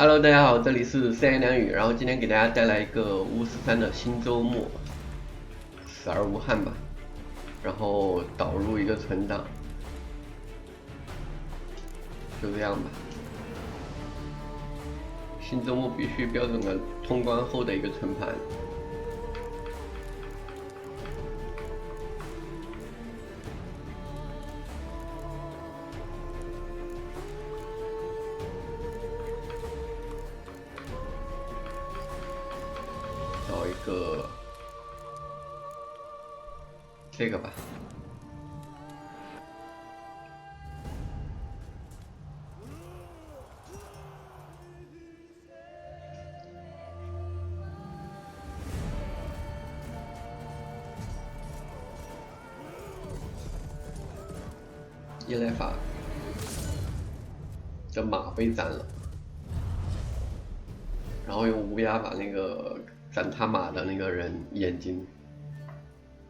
Hello，大家好，这里是三言两语，然后今天给大家带来一个巫师3的新周末，死而无憾吧，然后导入一个存档，就这样吧。新周末必须标准的通关后的一个存盘。找一个这个吧，伊莱法的马被斩了，然后用乌鸦把那个斩他马的那个人眼睛，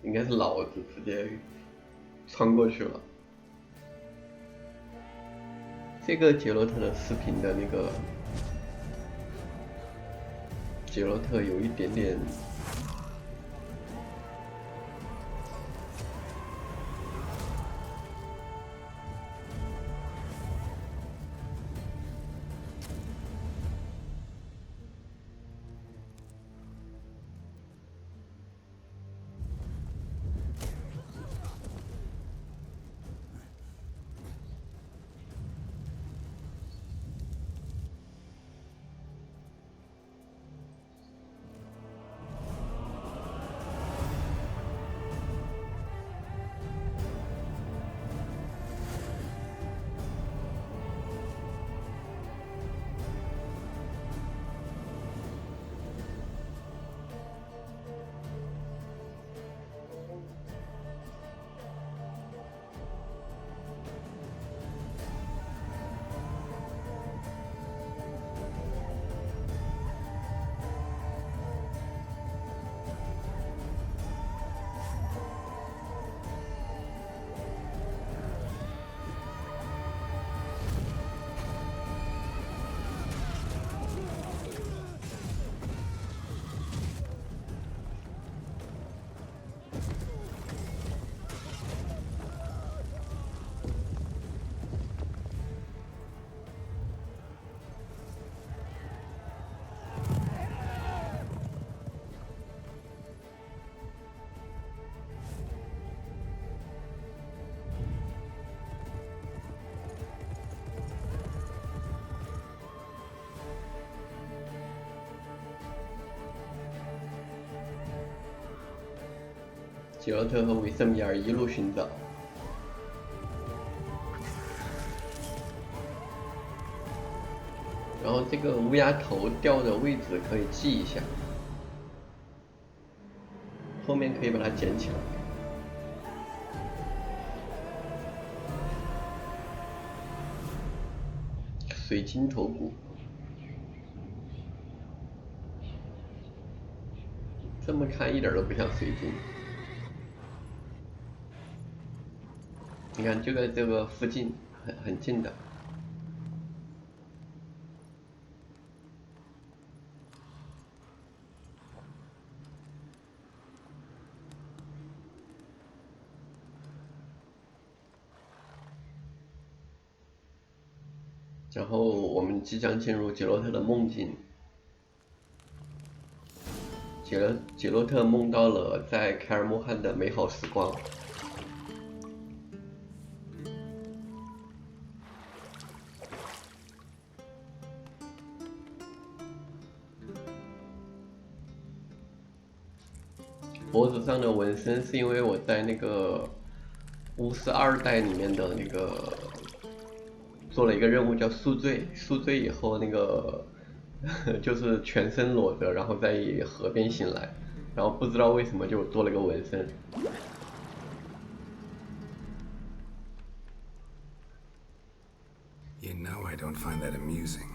应该是脑子直接穿过去了。这个杰洛特的视频的那个杰洛特有一点点。杰洛特和维瑟米尔一路寻找，然后这个乌鸦头掉的位置可以记一下，后面可以把它捡起来。水晶头骨，这么看一点都不像水晶。你看，就在这个附近，很近的。然后我们即将进入杰洛特的梦境。杰洛特梦到了在凯尔莫汉的美好时光。脖子上的纹身是因为我在那个巫师2代里面的那个做了一个任务叫宿醉，宿醉以后那个就是全身裸着，然后在河边醒来，然后不知道为什么就做了个纹身。You know I don't find that amusing.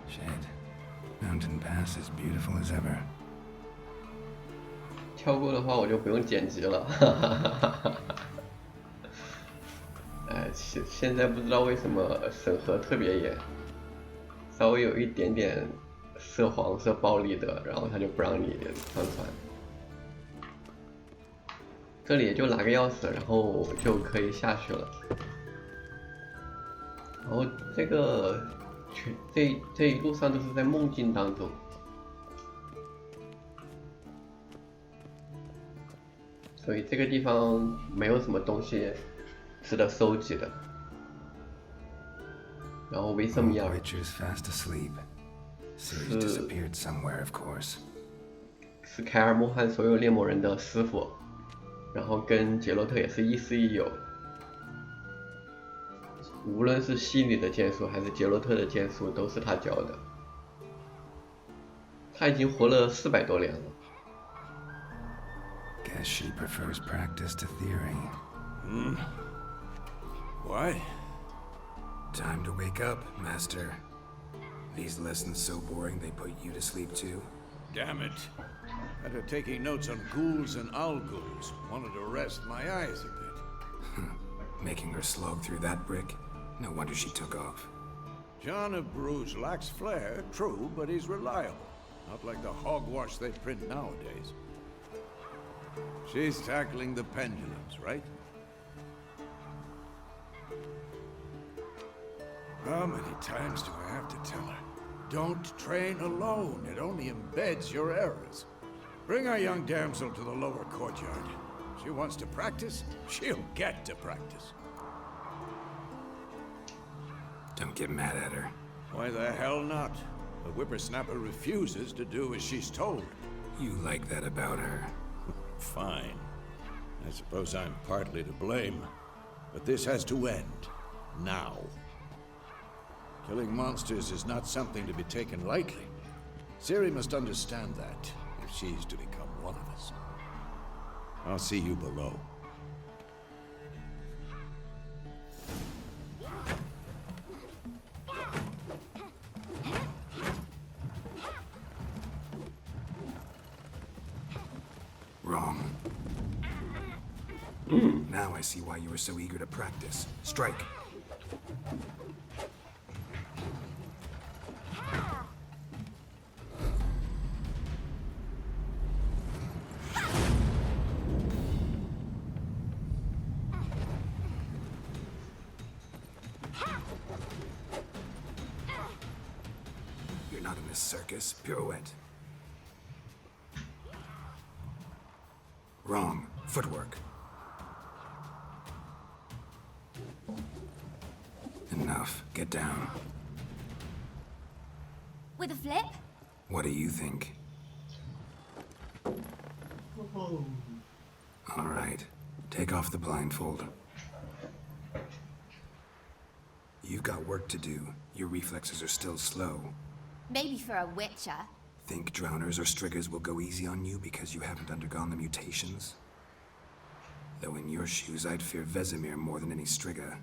Shit. Mountain Pass is beautiful as ever. 跳过的话，我就不用剪辑了。哎，现在不知道为什么审核特别严，稍微有一点点涉黄色暴力的，然后他就不让你上传。这里也就拿个钥匙，然后就可以下去了。然后这个这一路上都是在梦境当中。所以这个地方没有什么东西值得收集的。然后维瑟米尔 Witcher's fast asleep. Ciri's disappeared somewhere, of course. 是凯尔莫汉所有猎魔人的师傅，然后跟杰洛特也是亦师亦友。无论是西里的剑术还是杰洛特的剑术，都是他教的。他已经活了400多年了。Guess she prefers practice to theory. Why? Time to wake up, Master. These lessons so boring they put you to sleep too? Damn it. After taking notes on ghouls and owl-ghouls, wanted to rest my eyes a bit. Making her slog through that brick? No wonder she took off. John of Bruges lacks flair, true, but he's reliable. Not like the hogwash they print nowadays. She's tackling the pendulums, right? How many times do I have to tell her? Don't train alone. It only embeds your errors. Bring our young damsel to the lower courtyard. She wants to practice, she'll get to practice. Don't get mad at her. Why the hell not? The whippersnapper refuses to do as she's told. You like that about her. Fine. I suppose I'm partly to blame. But this has to end. Now. Killing monsters is not something to be taken lightly. Ciri must understand that, if she's to become one of us. I'll see you below. Wrong. Now I see why you were so eager to practice. Strike. You're not in a circus. Pirouette. Wrong. Footwork. Enough. Get down. With a flip? What do you think? All right. Take off the blindfold. You've got work to do. Your reflexes are still slow. Maybe for a witcher. Think drowners or striggers will go easy on you because you haven't undergone the mutations? Though in your shoes, I'd fear Vesemir more than any strigger.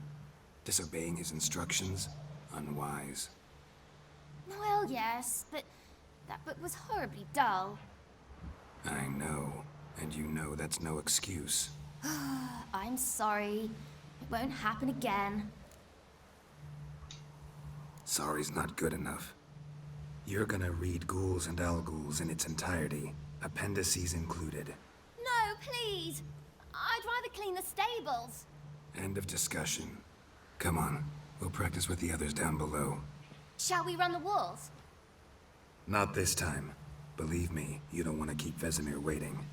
Disobeying his instructions? Unwise. Well, yes, but that book was horribly dull. I know. And you know that's no excuse. I'm sorry. It won't happen again. Sorry's not good enough. You're gonna read Ghouls and Owl-Ghouls in its entirety, appendices included. No, please! I'd rather clean the stables. End of discussion. Come on, we'll practice with the others down below. Shall we run the walls? Not this time. Believe me, you don't want to keep Vesemir waiting.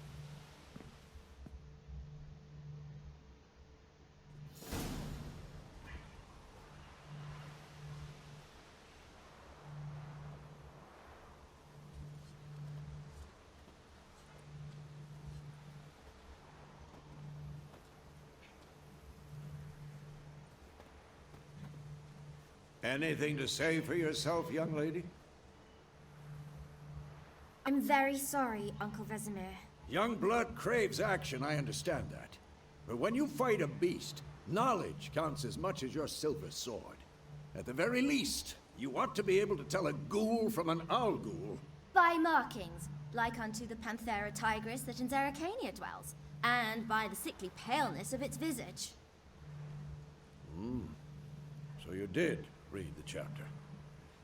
Anything to say for yourself, young lady? I'm very sorry, Uncle Vesemir. Young blood craves action, I understand that. But when you fight a beast, knowledge counts as much as your silver sword. At the very least, you ought to be able to tell a ghoul from an owl ghoul. By markings, like unto the Panthera tigris that in Zeracania dwells, and by the sickly paleness of its visage. So you did read the chapter.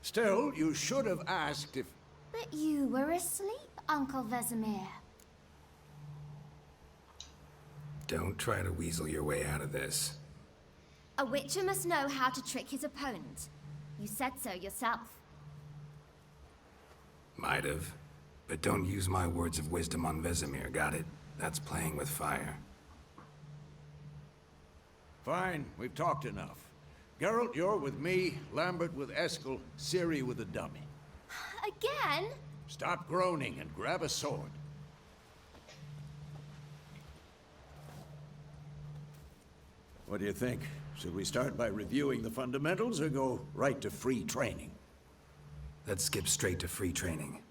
Still, you should have asked if... But you were asleep, Uncle Vesemir. Don't try to weasel your way out of this. A witcher must know how to trick his opponent. You said so yourself. Might have. But don't use my words of wisdom on Vesemir, got it? That's playing with fire. Fine, we've talked enough. Geralt, you're with me, Lambert with Eskel, Ciri with the dummy. Again? Stop groaning and grab a sword. What do you think? Should we start by reviewing the fundamentals or go right to free training? Let's skip straight to free training.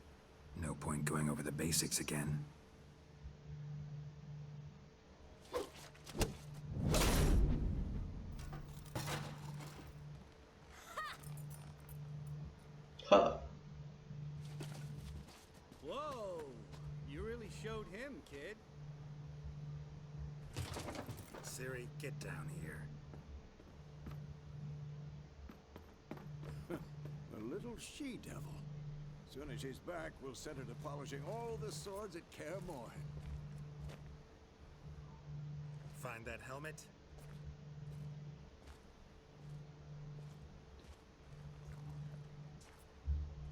No point going over the basics again. Huh. Whoa! You really showed him, kid. Ciri, get down here. A little she-devil. Soon as she's back, we'll set her to polishing all the swords at Kaer Morhen. Find that helmet?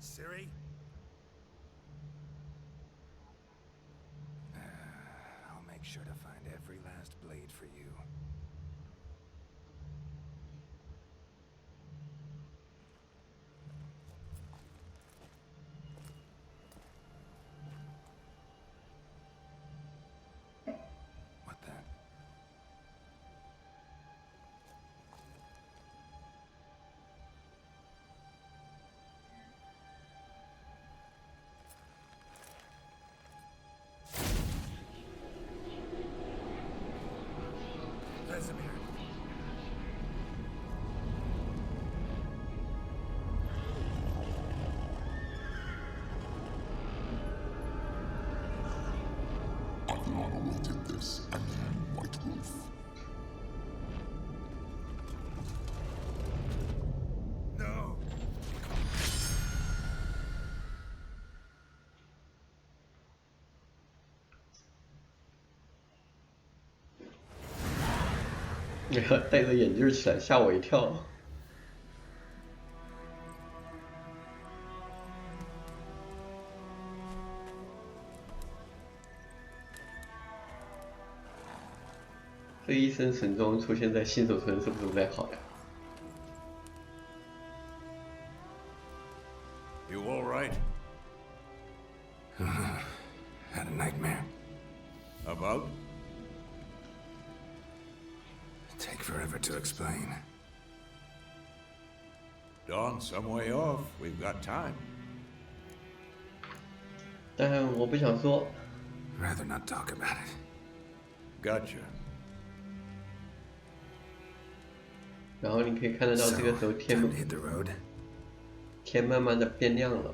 Ciri? I'll make sure to find every last blade for you. What the? Vesemir. Adriana did this, and you, White Wolf. No!戴着眼镜起来，吓我一跳。这一声神钟出现在新手村是不是不太好呀？ You all right? Had a nightmare. About? Take forever to explain. Dawn, some way off. We've got time. 但我不想说。 Rather not talk about it. Gotcha. 然后你可以看得到这个时候 So, 天 time to hit the road. 天慢慢的变亮了，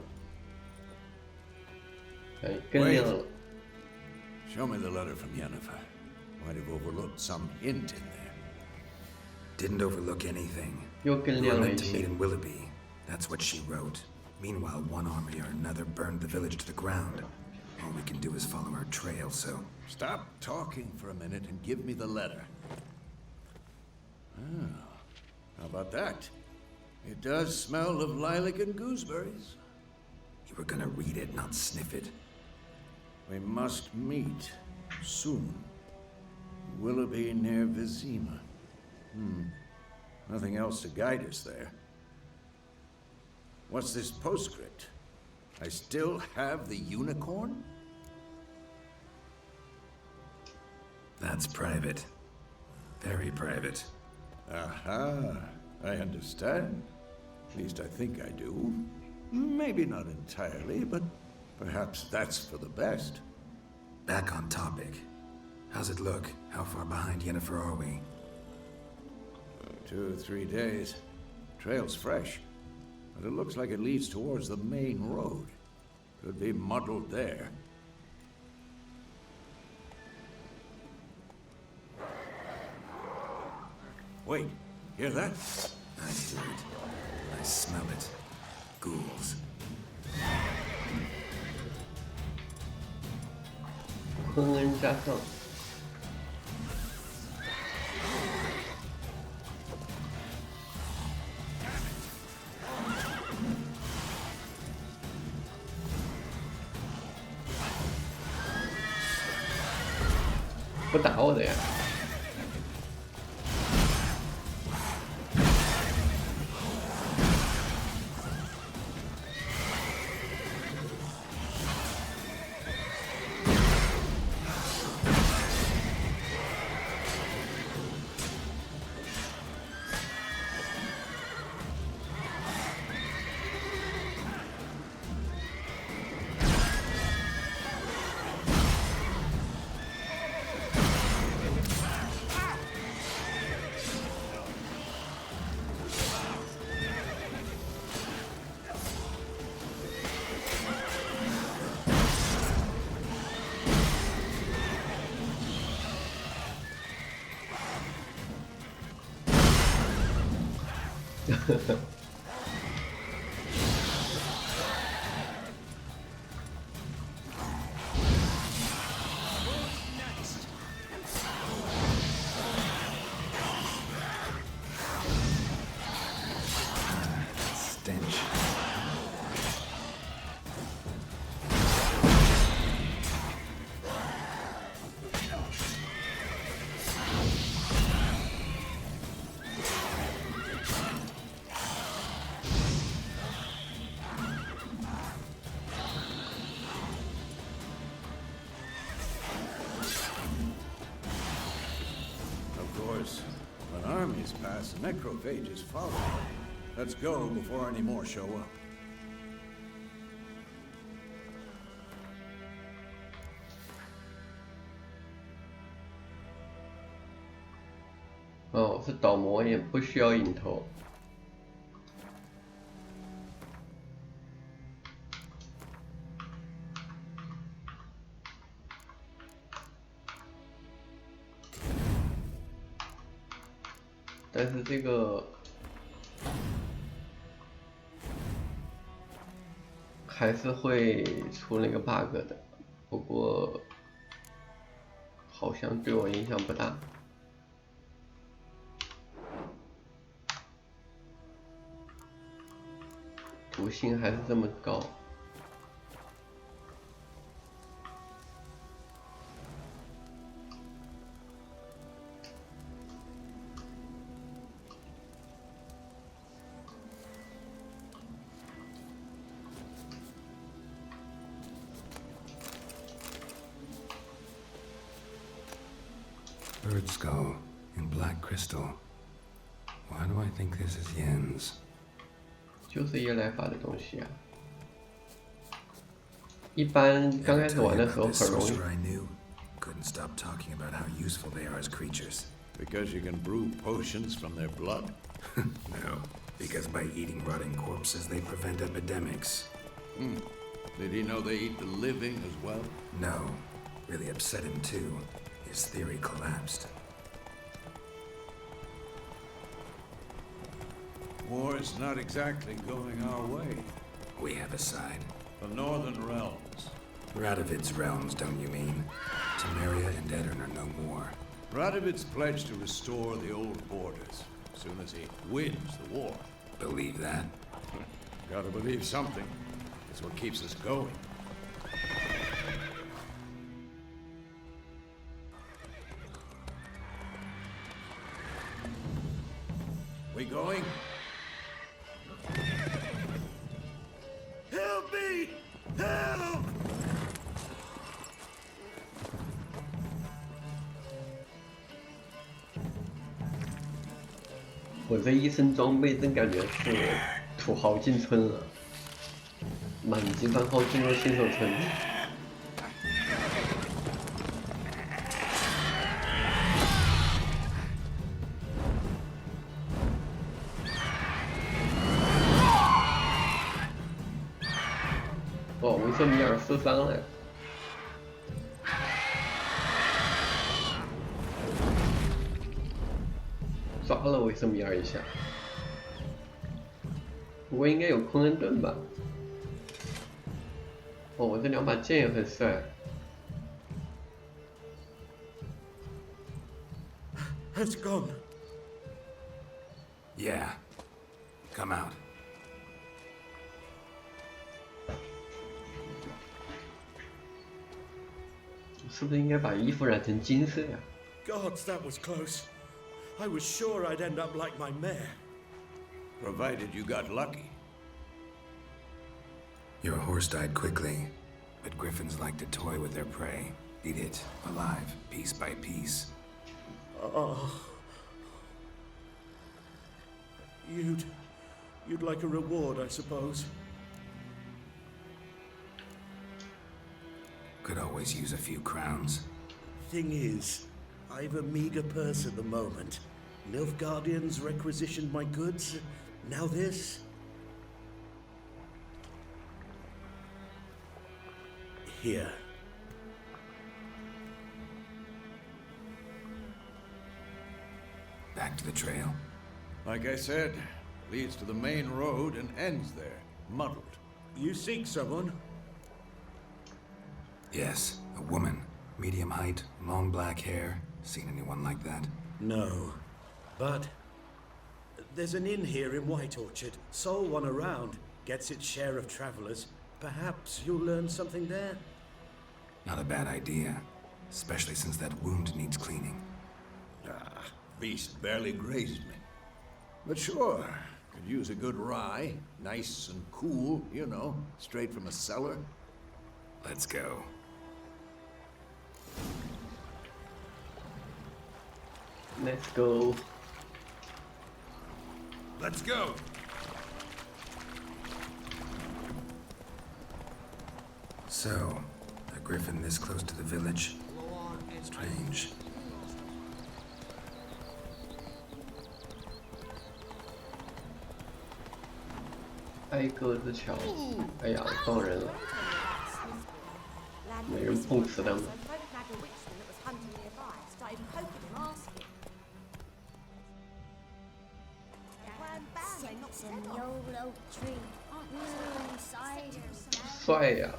哎，更亮了。 Show me the letter from Yennefer. Might have overlooked some hint in there. Didn't overlook anything. 又更 We 亮 were 了一 meant to meet 些。 in Willoughby. That's what she wrote. Meanwhile, one army or another burned the village to the ground. All we can do is follow our trail, so... Stop talking for a minute and give me the letter. Ah, how about that? It does smell of lilac and gooseberries. You were gonna read it, not sniff it. We must meet soon. Willoughby near Vizima. Nothing else to guide us there. What's this postscript? I still have the unicorn? That's private. Very private. Aha, I understand. At least I think I do. Maybe not entirely, but perhaps that's for the best. Back on topic. How's it look? How far behind Yennefer are we? 2 or 3 days. Trail's fresh, but it looks like it leads towards the main road. Could be muddled there. Wait, hear that? I hear it. I smell it. Ghouls. 昆恩加上不打我的呀！Stench. Of course, when armies pass, necrophages follow. Let's go before any more show up. 哦，是倒魔也不需要引头。但是这个还是会出那个 bug 的，不过好像对我影响不大。毒性还是这么高。Bird skull in black crystal. Why do I think this is Yen's? 就是耶来法的东西啊。一般刚开始玩的时候很容易。 I knew. Couldn't stop talking about how useful they are as creatures. Because you can brew potions from their blood. No, because by eating rotting corpses, they prevent epidemics. Did he know they eat the living as well? No, really upset him too. His theory collapsed. War is not exactly going our way. We have a side. The Northern Realms. Radovid's realms, don't you mean? Temeria and Edirn are no more. Radovid's pledged to restore the old borders as soon as he wins the war. Believe that? Gotta believe something. It's what keeps us going. We going? Help me! Help! 我这一身装备真感觉是土豪进村了，满级番号进入新手村。瑟米尔射伤了。抓了维瑟米尔一下，不过应该有空恩盾吧？哦，我这两把剑也很帅。Has gone. Yeah. Come out. 是不是应该把衣服染成金色呀？ Gods, that was close. I was sure I'd end up like my mare. Provided you got lucky. Your horse died quickly, but griffins like to toy with their prey. Eat it, alive, piece by piece. Oh. You'd like a reward, I suppose. Could always use a few crowns. Thing is, I've a meager purse at the moment. Nilfgaardians requisitioned my goods. Now this. Here. Back to the trail. Like I said, leads to the main road and ends there, muddled. You seek someone? Yes, a woman. Medium height, long black hair. Seen anyone like that? No. But there's an inn here in White Orchard. Sole one around. Gets its share of travelers. Perhaps you'll learn something there? Not a bad idea. Especially since that wound needs cleaning. Ah, beast barely grazed me. But sure, could use a good rye. Nice and cool, you know, straight from a cellar. Let's go. Let's go. Let's go. So, a griffin this close to the village? Strange. 挨个子桥，哎呀，撞人了，没人碰瓷的吗？ 帅呀！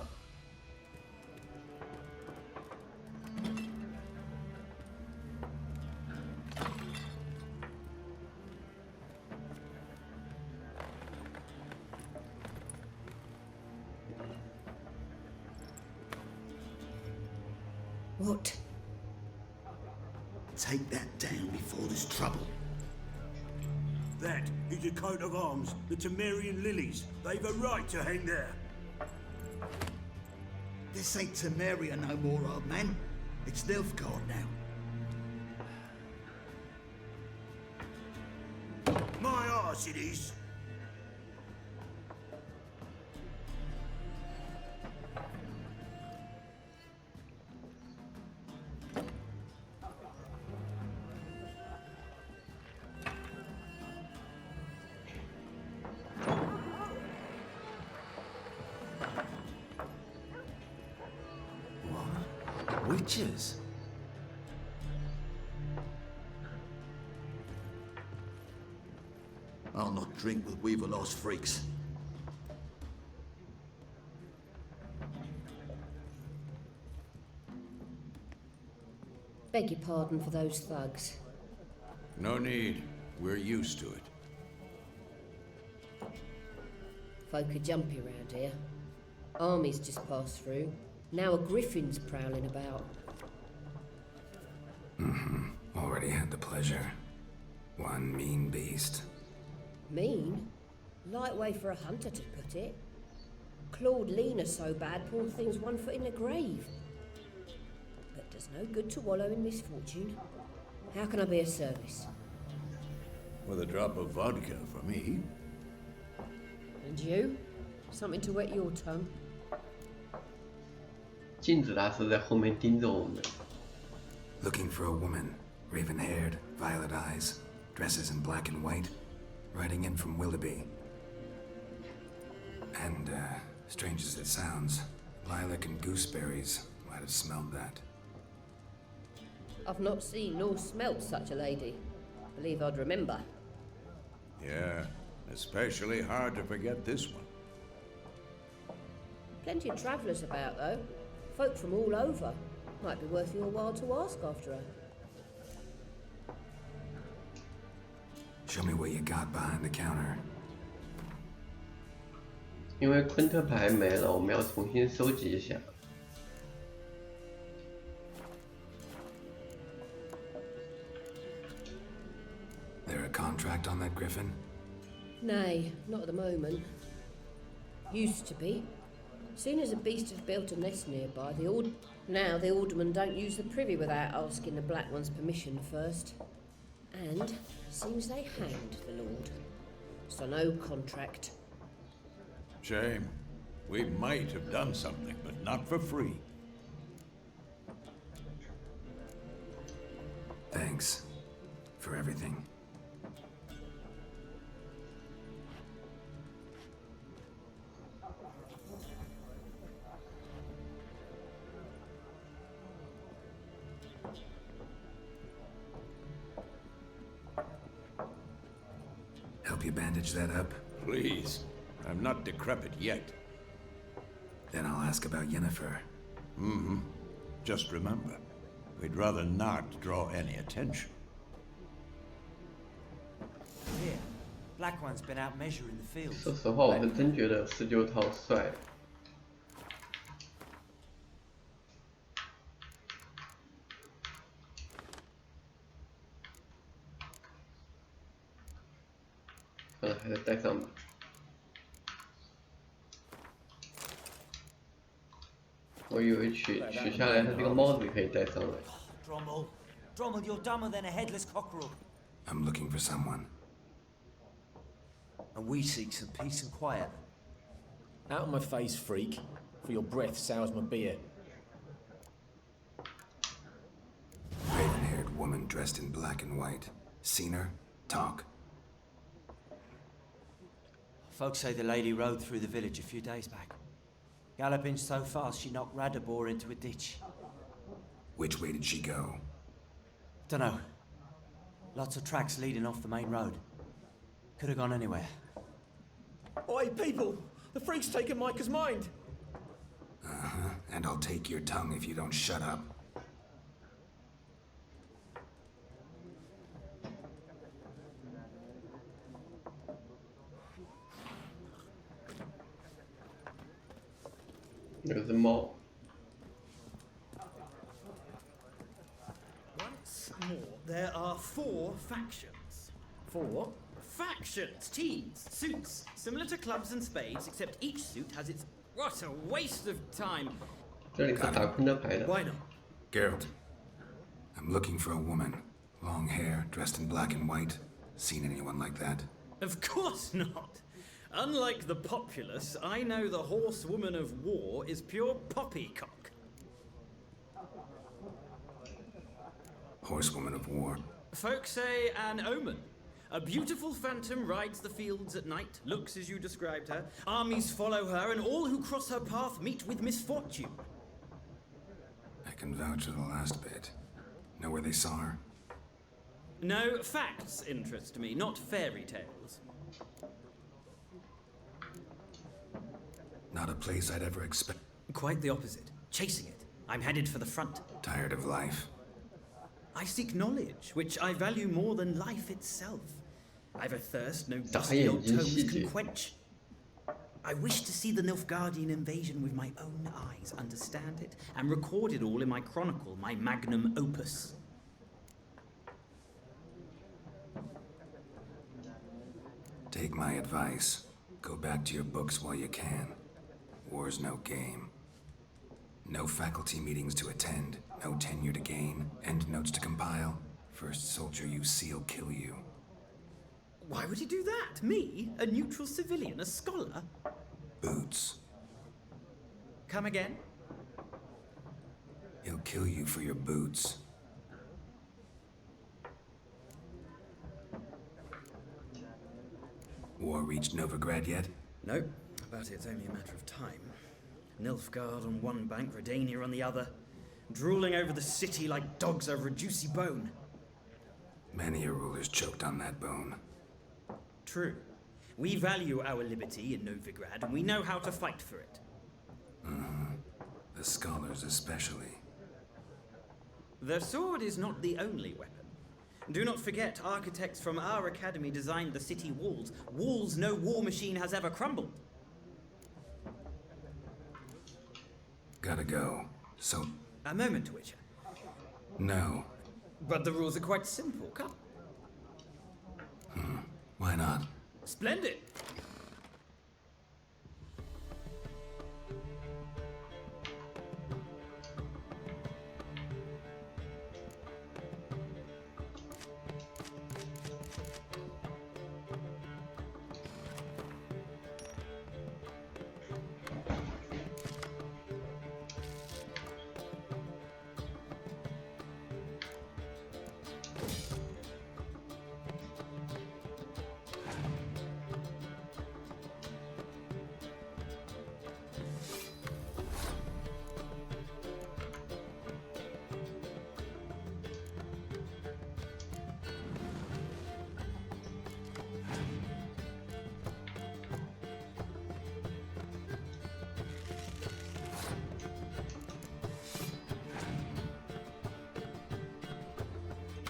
What? Take that down before there's trouble. That is a coat of arms, the Temerian lilies. They've a right to hang there. This ain't Temeria no more, old man. It's Nilfgaard now. My arse it is. Witches? I'll not drink with Weaverlost freaks. Beg your pardon for those thugs. No need. We're used to it. Folk are jumpy round here. Armies just passed through. Now a griffin's prowling about. Already had the pleasure. One mean beast. Mean? Light way for a hunter to put it. Clawed Lena so bad, poor thing's 1 foot in the grave. But does no good to wallow in misfortune. How can I be of service? With a drop of vodka for me. And you? Something to wet your tongue? 镜子大师在后面盯着我们。 Looking for a woman. Raven-haired, violet eyes. Dresses in black and white. Riding in from Willoughby. And, strange as it sounds, Lilac and gooseberries might have smelled that. I've not seen nor smelt such a lady. Believe I'd remember. Yeah, especially hard to forget this one. Plenty of travellers about, though. Folk from all over. Might be worth your while to ask after her. Show me what you got behind the counter. 因为昆特牌没了，我们要重新收集一下。There a contract on that griffin? Nay, not at the moment. Used to be. Soon as a beast had built a nest nearby, now the aldermen don't use the privy without asking the Black One's permission first. And seems they hanged the Lord. So no contract. Shame. We might have done something, but not for free. Thanks for everything. Help you bandage that up? Please. I'm not decrepit yet. Then I'll ask about Yennefer. Mm-hmm. Just remember, we'd rather not draw any attention. Here, Black One's been out measuring the fields. 说实话，我是真觉得49套帅。还是戴上吧。我以为取下来，它这个帽子可以戴上来。Drommel, you're dumber than a headless cockerel. I'm looking for someone. And we seek some peace and quiet. Out of my face, freak. For your breath sours my beer. Raven-haired woman dressed in black and white. Seen her? Talk. Folks say the lady rode through the village a few days back. Galloping so fast she knocked Radabor into a ditch. Which way did she go? Dunno. Lots of tracks leading off the main road. Could have gone anywhere. Oi, people! The freak's taken Micah's mind! Uh-huh. And I'll take your tongue if you don't shut up. There's a mall. Once more, there are 4 factions. 4? Factions, teams, suits, similar to clubs and spades, except each suit has its... What a waste of time! 这里是打昆特牌的。 Why not? Geralt. I'm looking for a woman. Long hair, dressed in black and white. Seen anyone like that? Of course not! Unlike the populace, I know the horsewoman of war is pure poppycock. Horsewoman of war. Folk say an omen. A beautiful phantom rides the fields at night, looks as you described her. Armies follow her, and all who cross her path meet with misfortune. I can vouch for the last bit. Know where they saw her? No, facts interest me, not fairy tales. Not a place I'd ever expect. Quite the opposite. Chasing it. I'm headed for the front. Tired of life? I seek knowledge, which I value more than life itself. I've a thirst no dusty old tomes can quench. I wish to see the Nilfgaardian invasion with my own eyes, understand it, and record it all in my chronicle, my magnum opus. Take my advice. Go back to your books while you can. War's no game. No faculty meetings to attend, no tenure to gain, endnotes to compile. First soldier you see will kill you. Why would he do that? Me? A neutral civilian? A scholar? Boots. Come again? He'll kill you for your boots. War reached Novigrad yet? No, but it's only a matter of time. Nilfgaard on one bank, Redania on the other, drooling over the city like dogs over a juicy bone. Many a ruler's choked on that bone. True. We value our liberty in Novigrad, and we know how to fight for it. The scholars especially. The sword is not the only weapon. Do not forget, architects from our academy designed the city walls. Walls no war machine has ever crumbled. Gotta go. So... A moment, Witcher. No. But the rules are quite simple. Come. Why not? Splendid!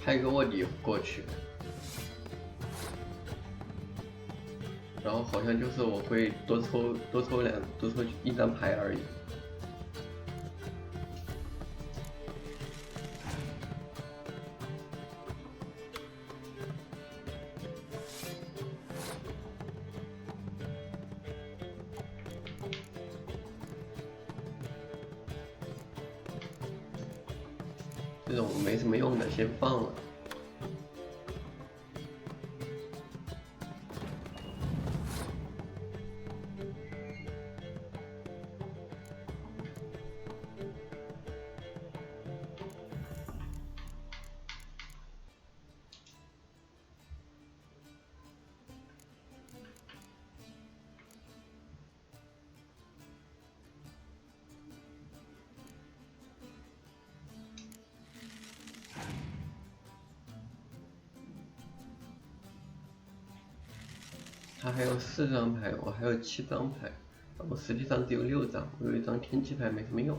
拍个卧底过去，然后好像就是我会多抽一张牌而已。这种没什么用的，先放了。他还有4张牌，我还有7张牌，我实际上只有6张，我有一张天气牌没什么用。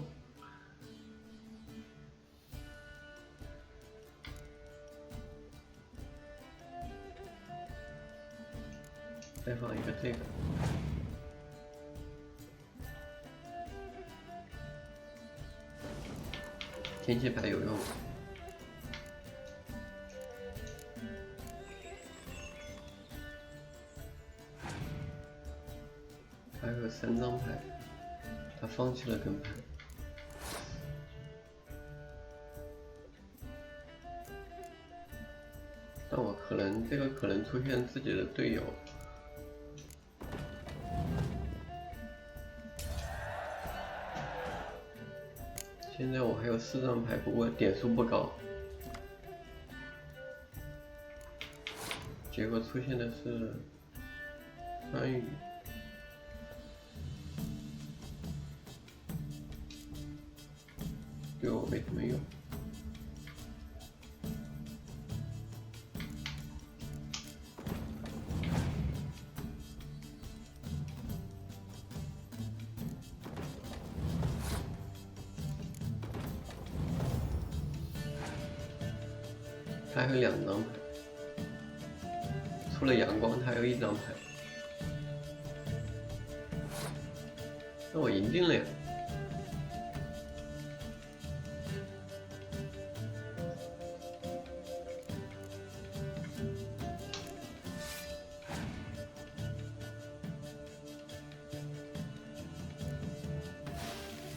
再放一个这个。天气牌有用。还有3张牌，他放弃了跟牌。但我这个可能出现自己的队友。现在我还有4张牌，不过点数不高。结果出现的是酸雨。对我没什么用。他还有2张牌，除了阳光，他还有1张牌。那我赢定了呀！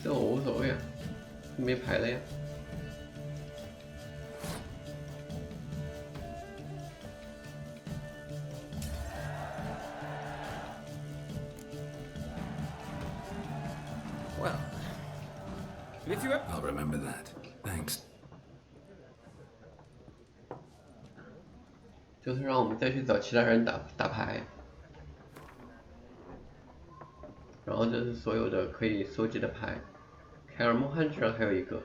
这我无所谓啊，没牌了呀。Well, if you I'll remember that. Thanks. 就是让我们再去找其他人打牌，然然后这是所有的可以收集的牌，凯尔莫汉居然还有一个，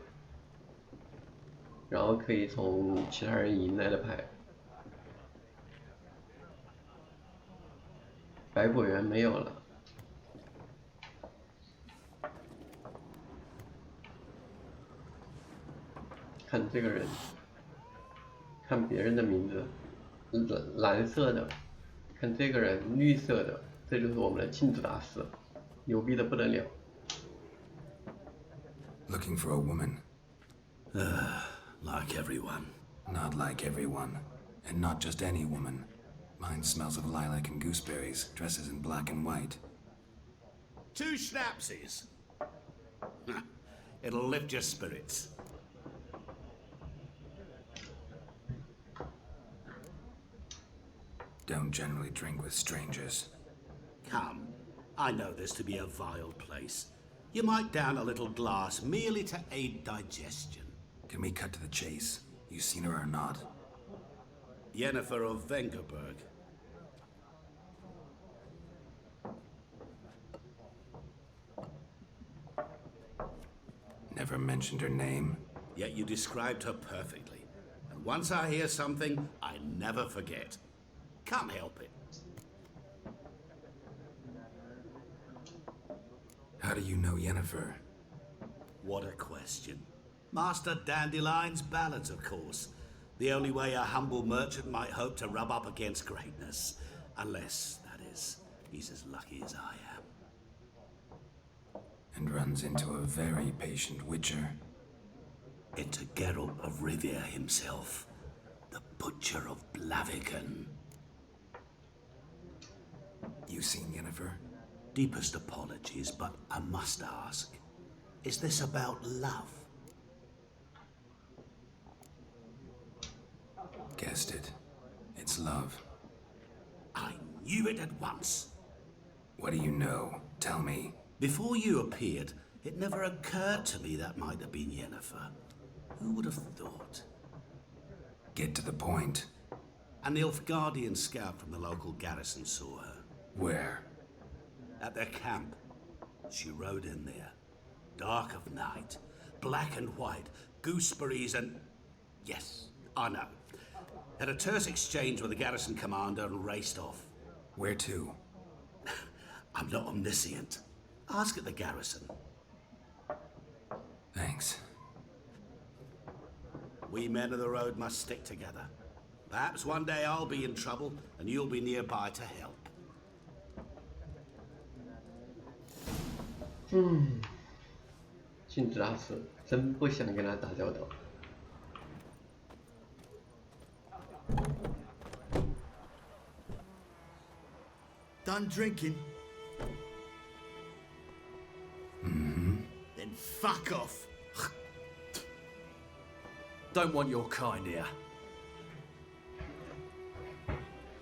然后可以从其他人赢来的牌。百果园没有了。看这个人，看别人的名字，蓝色的，看这个人绿色的，这就是我们的镜子大师，牛逼的不得了。Looking for a woman. Like everyone. Not like everyone. And not just any woman. Mine smells of lilac and gooseberries, dresses in black and white. 2 schnapsies. It'll lift your spirits. Don't generally drink with strangers. Come, I know this to be a vile place. You might down a little glass merely to aid digestion. Can we cut to the chase? You seen her or not? Yennefer of Vengerberg. Never mentioned her name. Yet you described her perfectly. And once I hear something, I never forget. Can't help it. How do you know Yennefer? What a question. Master Dandelion's ballads, of course. The only way a humble merchant might hope to rub up against greatness. Unless, that is, he's as lucky as I am. And runs into a very patient witcher. Into Geralt of Rivia himself. The Butcher of Blaviken. You seen Yennefer? Deepest apologies, but I must ask. Is this about love? Guessed it. It's love. I knew it at once. What do you know? Tell me. Before you appeared, it never occurred to me that might have been Yennefer. Who would have thought? Get to the point. A Nilfgaardian scout from the local garrison saw her. Where? At their camp. She rode in there. Dark of night. Black and white. Gooseberries and... Yes, I know. Had a terse exchange with the garrison commander and raced off. Where to? I'm not omniscient. Ask at the garrison. Thanks. We men of the road must stick together. Perhaps one day I'll be in trouble and you'll be nearby to help. 镜子大师真不想跟他打交道。Done drinking? Then fuck off. Don't want your kind here.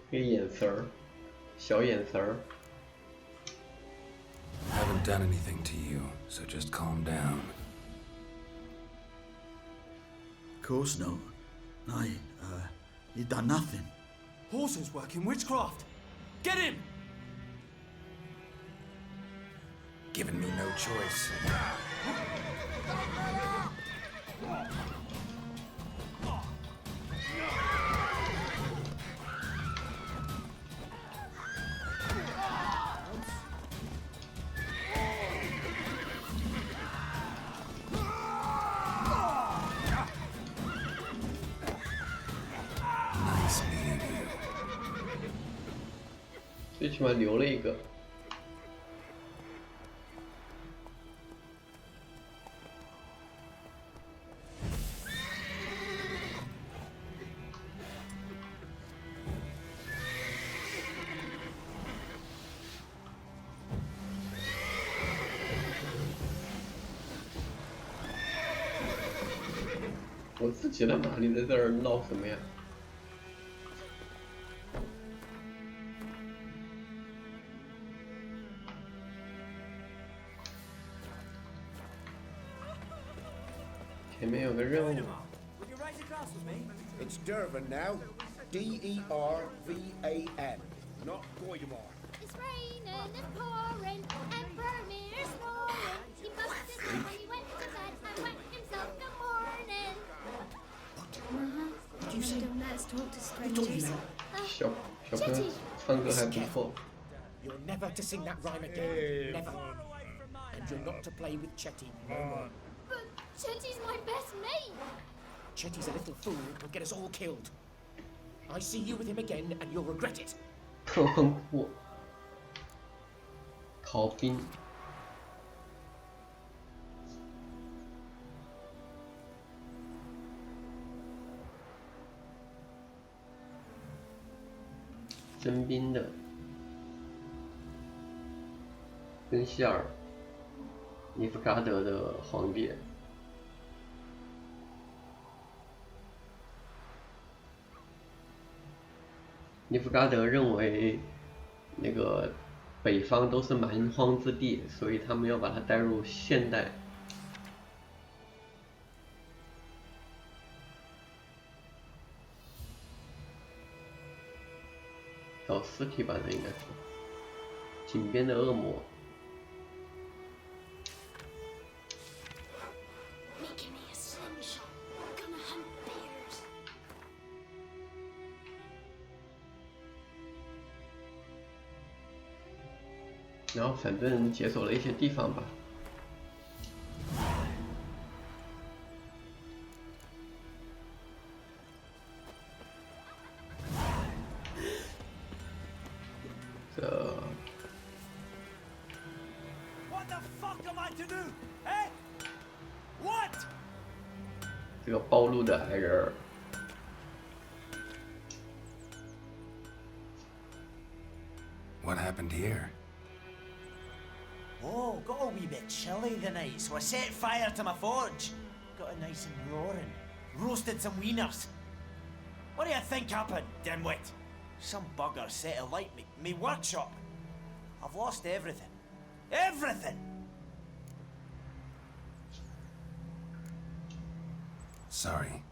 一个眼神儿，小眼神儿。Haven't done anything to you, so just calm down. Of course not. You done nothing. Horses work in witchcraft. Get him! Given me no choice. Nice meeting you. 最起码留了一个。我自己的玛丽在这儿闹什么呀？前面有个任务。It's Dervan now. D-E-R-V-A-N. Not Goydamar. It's raining and pouring and Vermeer's snoring. He must have been when he went to bed and wet himself in the morning. You say don't let us talk to strangers. 小哥唱歌还不错。 You're never to sing that rhyme again. Never. And you're not to play with Chetty no more. But Chetty's my best mate. Chetty's a little fool who'll get us all killed. I see you with him again and you'll regret it. 很酷。逃兵。征兵的。 跟希尔、尼夫嘎德的皇帝，尼夫嘎德认为那个北方都是蛮荒之地，所以他们要把它带入现代。找尸体吧，那应该是井边的恶魔。 然后反正解锁了一些地方吧。这个暴露的矮人儿。 What happened here? Oh, got a wee bit chilly the night, so I set fire to my forge. Got it nice and roaring. Roasted some wieners. What do you think happened, dimwit? Some bugger set alight me workshop. I've lost everything. Everything! Sorry.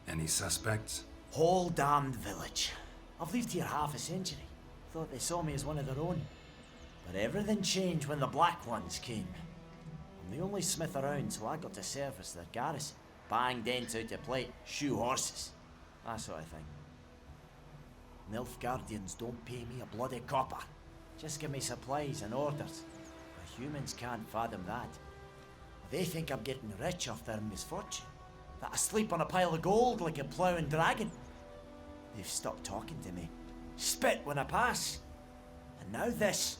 Any suspects? Whole damned village. I've lived here half a century. Thought they saw me as one of their own. But everything changed when the Black Ones came. I'm the only smith around, so I got to service their garrison. Bang dents out of plate, shoe horses. That sort of thing. Nilfgaardians don't pay me a bloody copper. Just give me supplies and orders. The humans can't fathom that. They think I'm getting rich off their misfortune. That I sleep on a pile of gold like a ploughing dragon. They've stopped talking to me. Spit when I pass. And now this.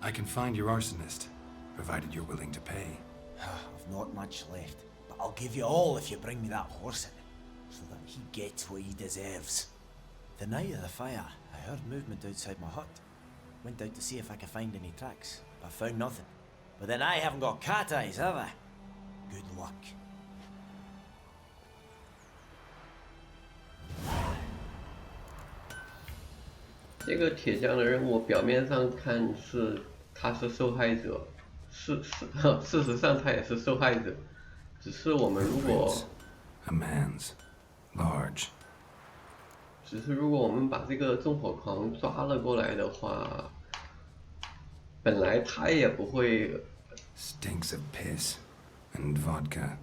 I can find your arsonist, provided you're willing to pay. I've not much left, but I'll give you all if you bring me that horse in, so that he gets what he deserves. The night of the fire, I heard movement outside my hut. Went out to see if I could find any tracks, but found nothing. But then I haven't got cat eyes, have I? Good luck. 这个铁匠的任务表面上看是他是受害者，事实上他也是受害者，只是我们如果 A man's large. 只是如果我们把这个纵火狂抓了过来的话，本来他也不会。Stinks of piss and vodka.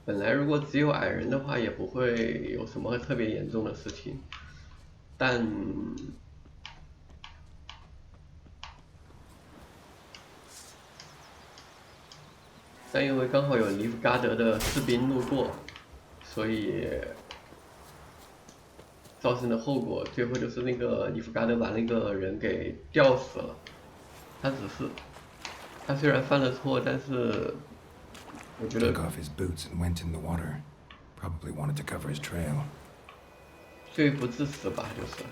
本来如果只有矮人的话，也不会有什么特别严重的事情，但因为刚好有尼夫嘎德的士兵路过，所以造成的后果，最后就是那个尼夫嘎德把那个人给吊死了。他虽然犯了错，但是。 Took off his boots and went in the water. Probably wanted to cover his trail. 罪不至死吧，就是。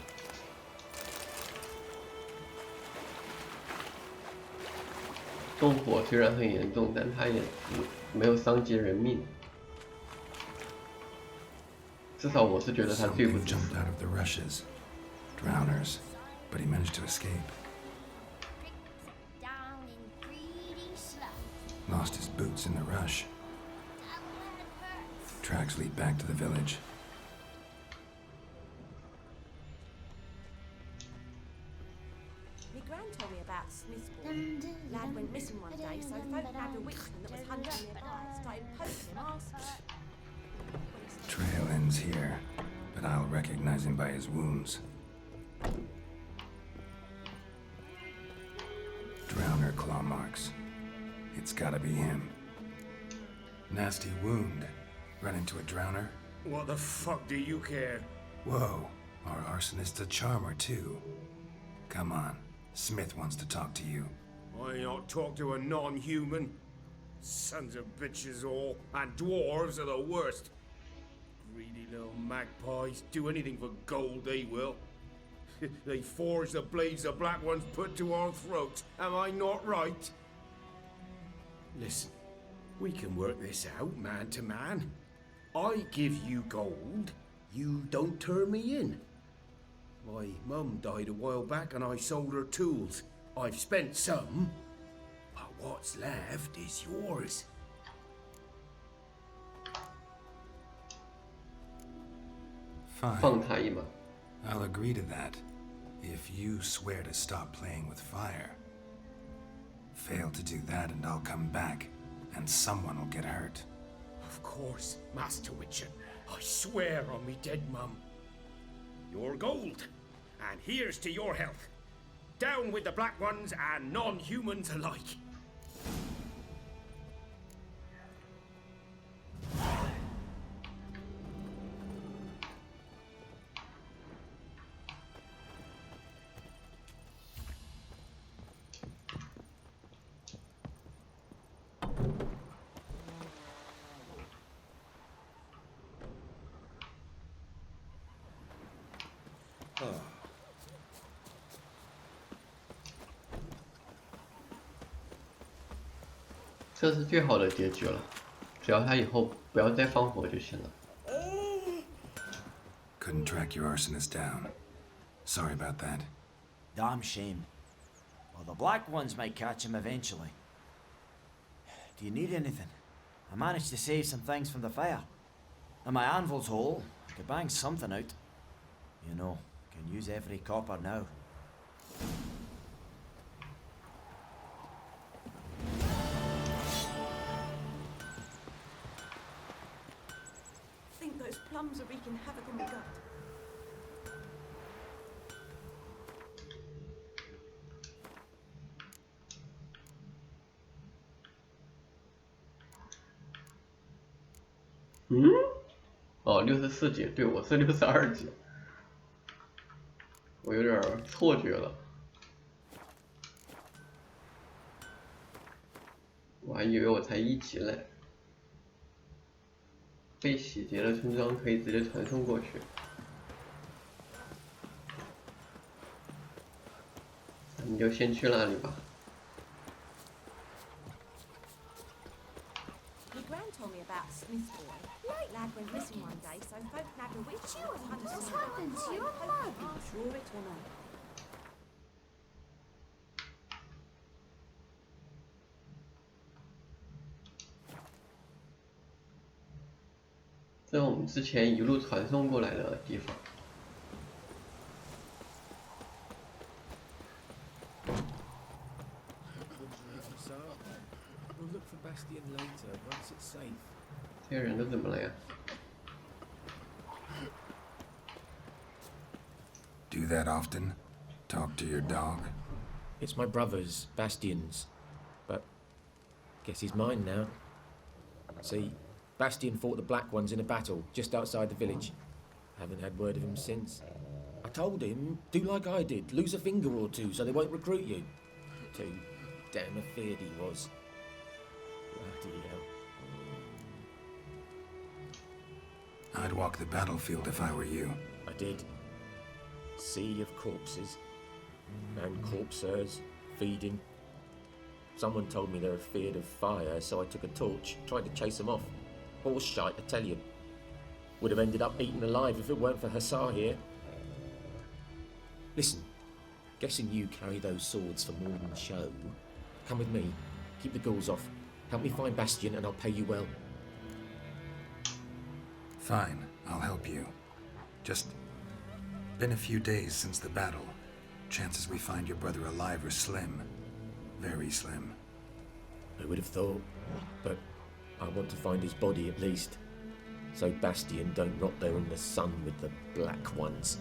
纵火虽然很严重，但他也没有伤及人命。至少我是觉得他罪不至死。 Jumped out of the rushes, drowners, but he managed to escape. Lost his boots in the rush. Tracks lead back to the village. My gran told me about Smith's boy. Lad went missing one day, so folk nabbed a witchman that was hunting nearby. Started poking him, asking. Trail ends here, but I'll recognize him by his wounds. Drowner claw marks. It's gotta be him. Nasty wound. Run into a drowner? What the fuck do you care? Whoa, our arsonist's a charmer too. Come on, Smith wants to talk to you. I ain't not talk to a non-human. Sons of bitches all, and dwarves are the worst. Greedy little magpies, do anything for gold they will. They forge the blades the Black Ones put to our throats, am I not right? Listen, we can work this out man to man. I give you gold, you don't turn me in. My mum died a while back and I sold her tools. I've spent some, but what's left is yours. Fine. I'll agree to that, if you swear to stop playing with fire. Fail to do that and I'll come back, and someone will get hurt. Of course, Master Witcher. I swear on me dead mum. Your gold, and here's to your health. Down with the Black Ones and non-humans alike.这是最好的结局了，只要他以后不要再放火就行了。Couldn't track your arsonist down. Sorry about that. Damn shame. Well, the Black Ones might catch him eventually. Do you need anything? I managed to save some things from the fire. And my anvil's whole. I could bang something out. You know, can use every copper now. I think those plums are wreaking havoc on the gut.哦，64级，对，我是62级，我有点错觉了，我还以为我才1级嘞。被洗劫的村庄可以直接传送过去，你就先去那里吧。My gran told me about Smith's boy. Lad went missing one day, so folk nabbed a witch that was hunting What's nearby. happened to your Folk mother? nabbed sure it or not. 这是我们之前一路传送过来的地方。这些人都怎么了呀？ Do that often? Talk to your dog? It's my brother's, Bastion's. But guess he's mine now. See, Bastion fought the Black Ones in a battle just outside the village. Haven't had word of him since. I told him, do like I did, lose a finger or two so they won't recruit you. Too damn afeard he was. Bloody hell. I'd walk the battlefield if I were you. I did. Sea of corpses. And corpsers, feeding. Someone told me they're afeard of fire, so I took a torch, tried to chase them off. Horse shite, I tell you. Would have ended up eaten alive if it weren't for Hussar here. Listen, guessing you carry those swords for more than show. Come with me, keep the ghouls off. Help me find Bastion and I'll pay you well. Fine, I'll help you. Just been a few days since the battle. Chances we find your brother alive are slim. Very slim. I would have thought, but I want to find his body at least. So Bastion don't rot there in the sun with the black ones.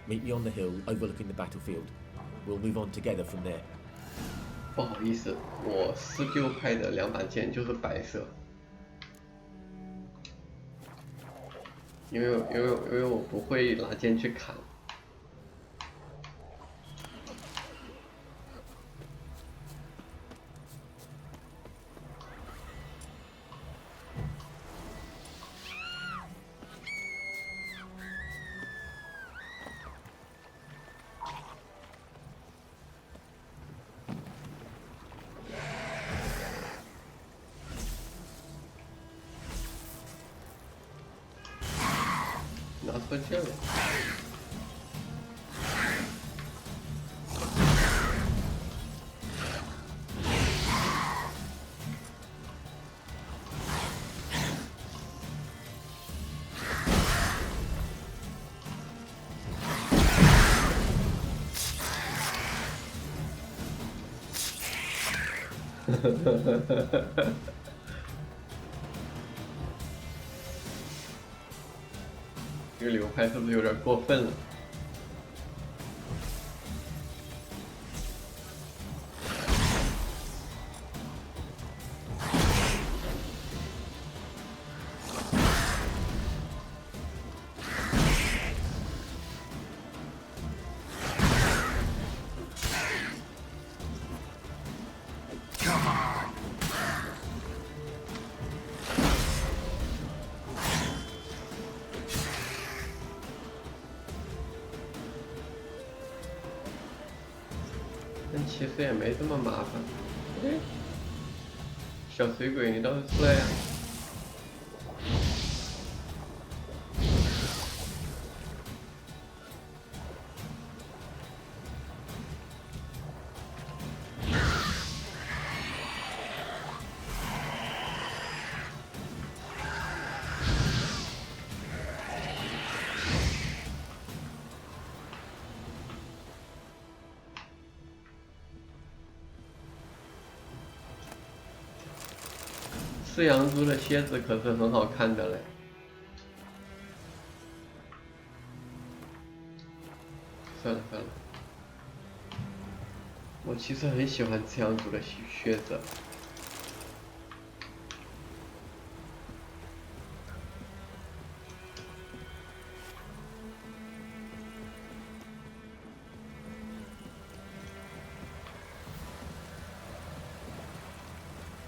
Meet me on the hill overlooking the battlefield. We'll move on together from there. 不好意思，我施救派的2把剑就是白色，因为我不会拿剑去砍。拿错剑了。这个流派是不是有点过分了？但其实也没这么麻烦。哎，小水鬼，你倒是出来呀！吃羊猪的蝎子可是很好看的嘞。算了算了，我其实很喜欢吃羊猪的靴子。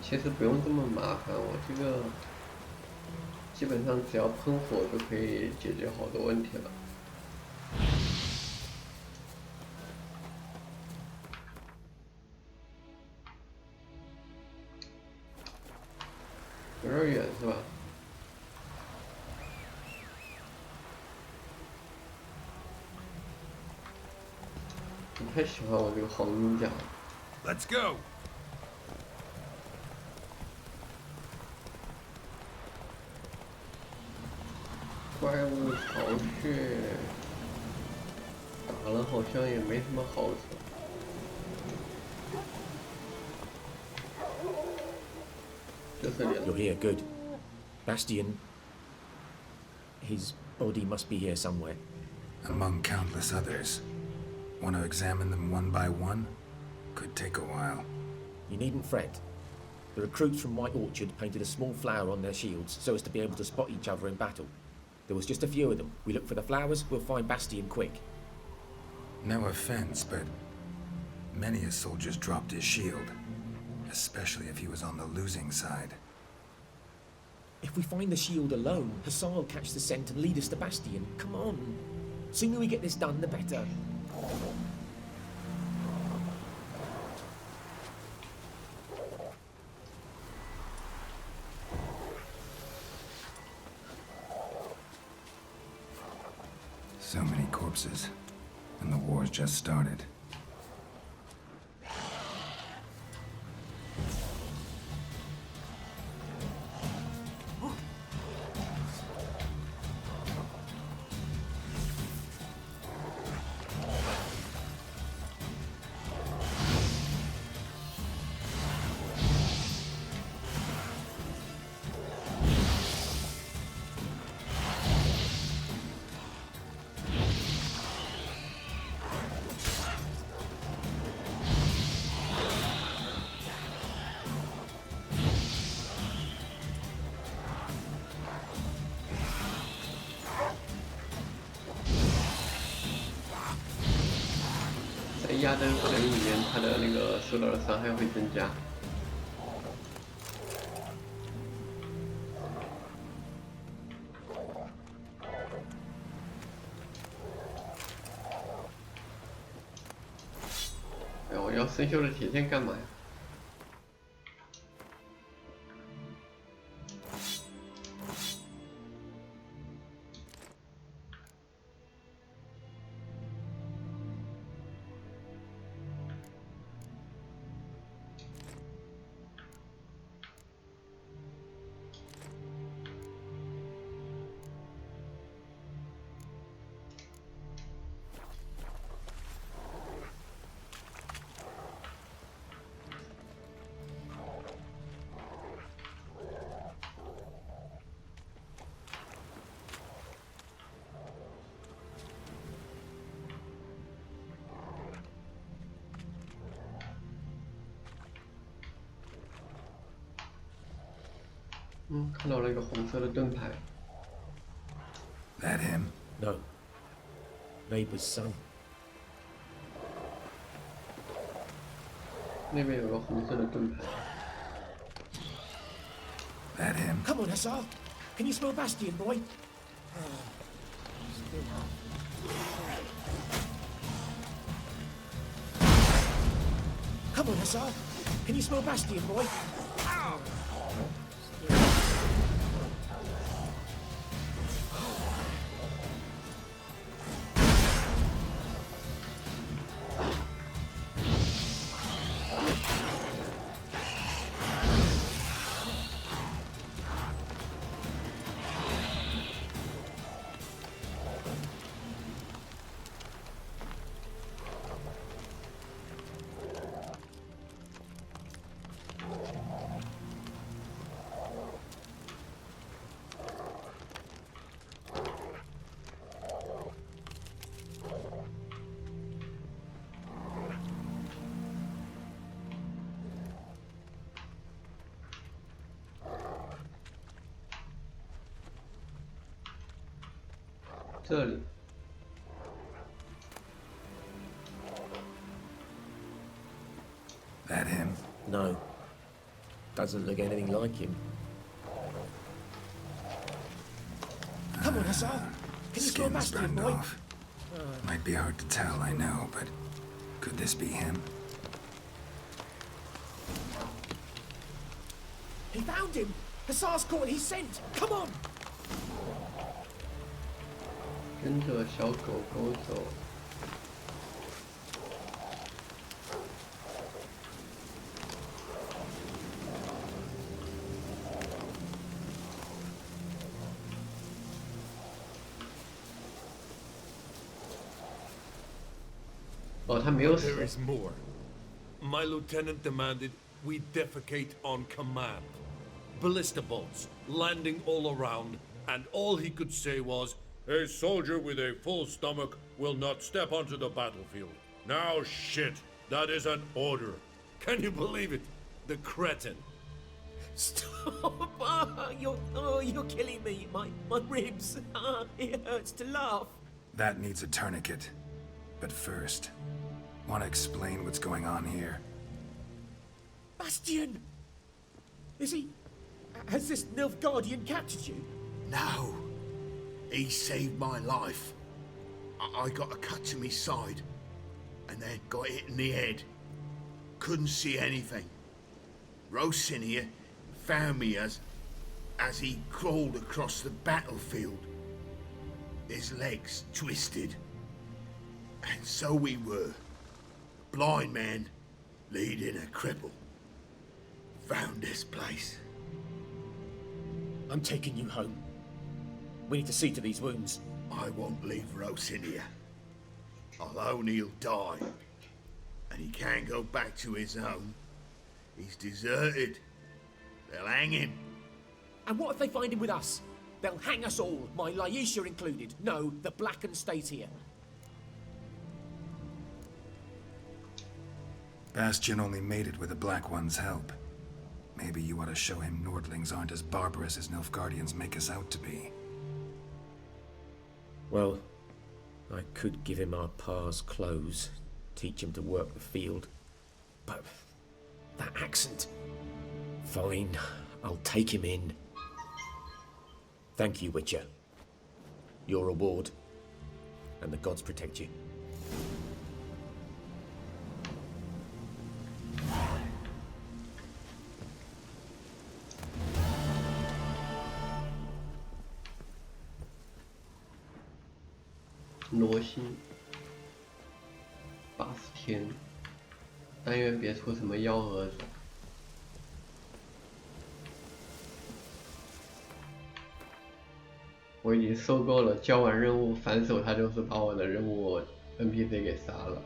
其实不用这么麻烦，我这个基本上只要喷火就可以解决好多问题了。有点远是吧？不太喜欢我这个黄金甲。Let's go. 怪物巢穴打了好像也没什么好处。You're here, good. Bastion. His body must be here somewhere. Among countless others. Want to examine them one by one? Could take a while. You needn't fret. The recruits from White Orchard painted a small flower on their shields so as to be able to spot each other in battle. There was just a few of them. We look for the flowers, we'll find Bastion quick. No offense, but many a soldier's dropped his shield. Especially if he was on the losing side. If we find the shield alone, Hassan will catch the scent and lead us to Bastion. Come on. Sooner we get this done, the better. So many corpses, and the war's just started. 压在粉里面，它的那个受到的伤害会增加。哎，我要生锈的铁剑干嘛呀？看到了一个红色的盾牌。That him? No. Neighbor's son. 那边有个红色的盾牌。That him? Come on, Hussar. Can you smell Bastion, boy? Come on, Hussar. Can you smell Bastion, boy?这里。That him? No. Doesn't look anything like him. Come on, Hussar. Can you smell Skin's Bastion, burned boy? off. Might be hard to tell, I know, but could this be him? He found him! Hussar's caught his scent! Come on! 跟着小狗狗走。哦，他没有死。 There is more. My lieutenant demanded we defecate on command. Ballista bolts landing all around, and all he could say was, "A soldier with a full stomach will not step onto the battlefield." Now shit, that is an order. Can you believe it? The cretin. Stop! You're killing me. My ribs. It hurts to laugh. That needs a tourniquet. But first, want to explain what's going on here? Bastion! Is he... Has this Nilfgaardian captured you? No. He saved my life. I got a cut to my side, and then got hit in the head. Couldn't see anything. Rosin here found me as he crawled across the battlefield. His legs twisted. And so we were. Blind man leading a cripple. Found this place. I'm taking you home. We need to see to these wounds. I won't leave Rosin here. Alone he'll die. And he can't go back to his home. He's deserted. They'll hang him. And what if they find him with us? They'll hang us all, my Laisha included. No, the Blacken stays here. Bastion only made it with the Black One's help. Maybe you ought to show him Nordlings aren't as barbarous as Nilfgaardians make us out to be. Well, I could give him our pa's clothes teach him to work the field. But that accent... Fine, I'll take him in. Thank you, Witcher. Your reward. And the gods protect you.挪心80天，但愿别出什么幺蛾子。我已经受够了，交完任务反手他就是把我的任务 NPC 给杀了。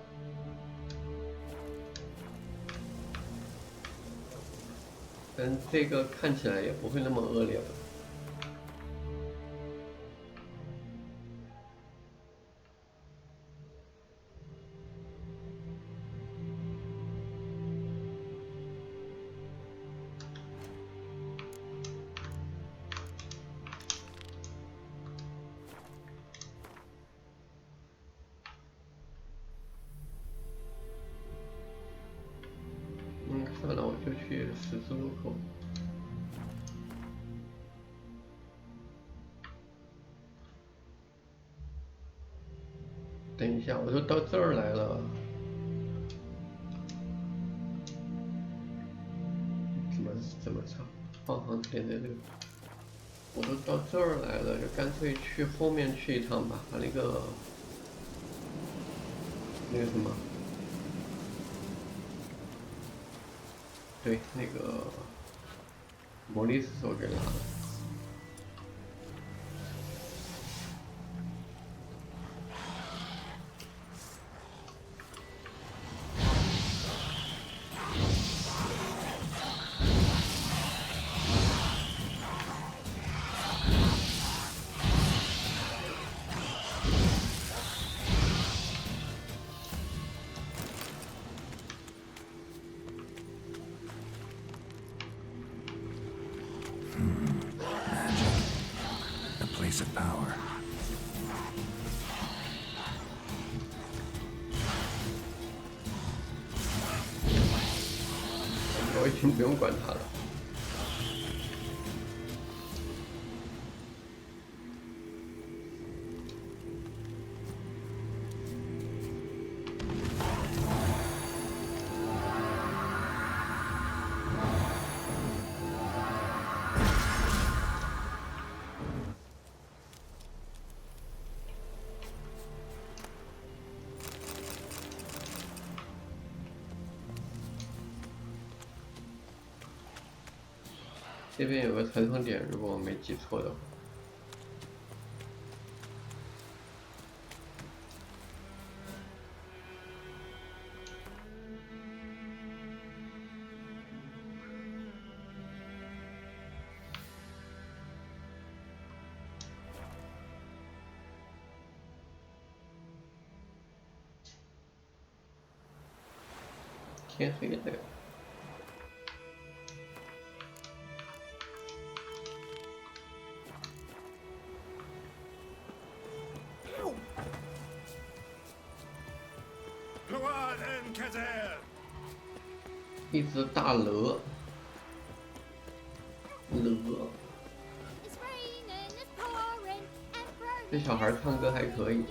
但这个看起来也不会那么恶劣吧。算了，我就去十字路口。等一下，我都到这儿来了，怎么唱？放行点在这个，我都到这儿来了，就干脆去后面去一趟吧，把那个什么。对，那个魔力之手给拿了。Of power. 我已经不用管他了。这边有个传送点，如果我没记错的话。天黑了。一只大鹅，这小孩唱歌还可以。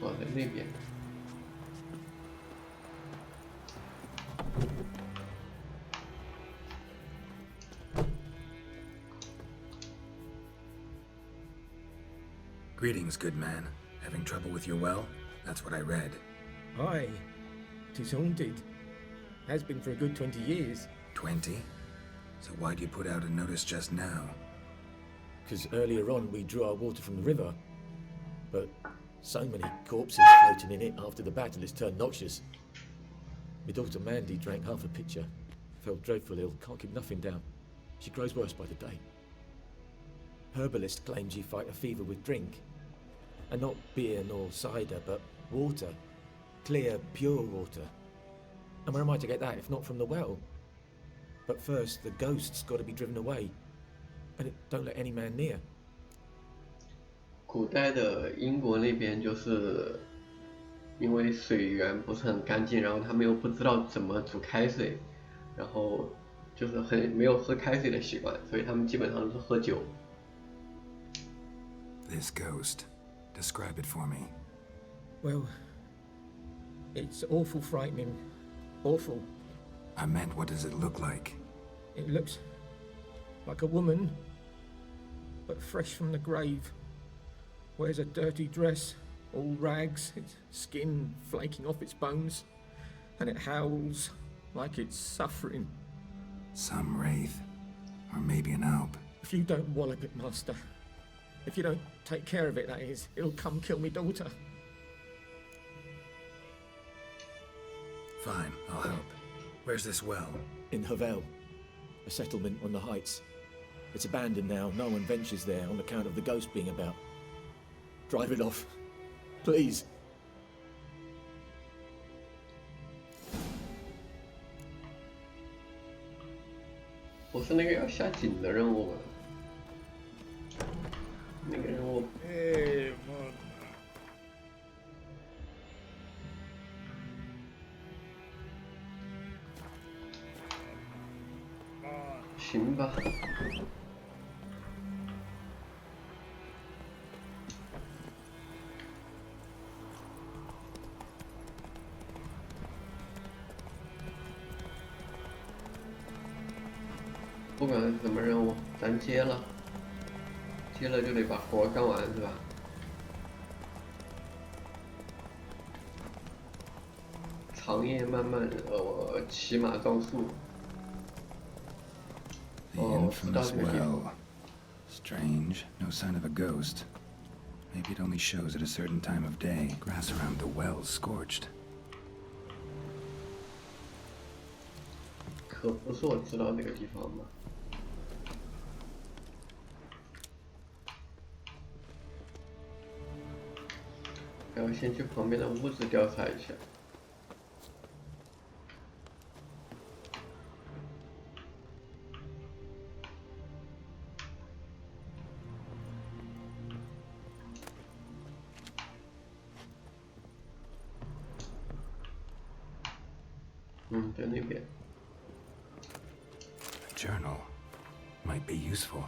哦，在那边。Greetings, good man. Having trouble with your well? That's what I read. Aye. 'Tis haunted. Has been for a good 20 years. 20? So why'd you put out a notice just now? 'Cause earlier on we drew our water from the river. But so many corpses floating in it after the battle has turned noxious. My daughter Mandy drank half a pitcher. Fell dreadful ill, can't keep nothing down. She grows worse by the day. Herbalist claims you fight a fever with drink. And not beer nor cider, but water. Clear, pure water. And where am I to get that if not from the well? But first, the ghost's got to be driven away, and it don't let any man near. 古代的英国那边就是因为水源不是很干净，然后他们又不知道怎么煮开水，然后就是没有喝开水的习惯，所以他们基本上都是喝酒。This ghost. Describe it for me. Well, it's awful frightening. Awful. I meant, what does it look like? It looks like a woman, but fresh from the grave. Wears a dirty dress, all rags, its skin flaking off its bones, and it howls like it's suffering. Some wraith. Or maybe an alp. If you don't wallop it, Master, if you don't take care of it, that is, it'll come kill me daughter. Fine, I'll help. Where's this well? In Havel, a settlement on the heights. It's abandoned now. No one ventures there on account of the ghost being about. Drive it off, please. 不是那个要下井的任务吗？那个任务。行吧。不管是什么任务，咱接了，接了就得把活干完，是吧？长夜漫漫，骑马撞树。The infamous well. Strange, no sign of a ghost. Maybe it only shows at a certain time of day. Grass around the well's scorched. 可不是我知道这个地方吗？还要先去旁边的屋子调查一下。在那边。A journal might be useful.